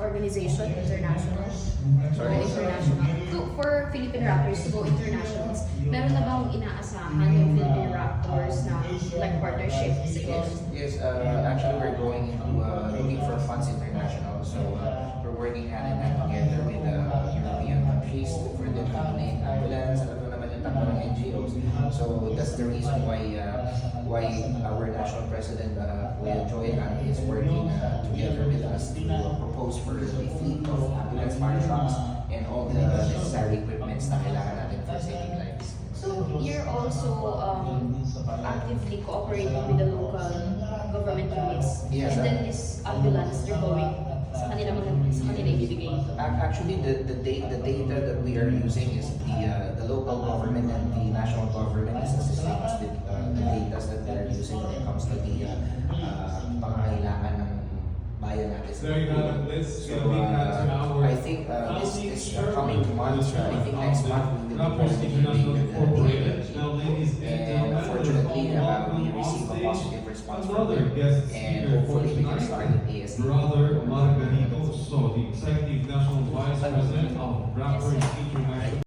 organization, international? For Philippine Raptors to go internationals, meron na bang inaasahan yung Philippine Raptors na like partnership sa inyo? Yes, actually we're going into looking for funds international. So we're working hand in hand together with European countries for them to donate ambulance, alam mo naman yung takbo ng NGOs. So that's the reason why our national president, Kuya Joy, is working together with us to propose for the fleet of ambulance fire trucks and all the necessary equipments na kailangan natin for saving lives. So you're also actively cooperating with the local government units. Yes, And then this ambulance, they're going sa kanila ibibigay. Actually, the data that we are using is the local government and the national government is assisting us with the data that we are using when it comes to the pangangailangan ng bayan natin. So I think this coming month, I think next month we will be presenting with the data. And unfortunately, we receive a positive response from them, and hopefully we can start it ASAP. Brother Margarito So, the Executive National Vice President of Rapper International.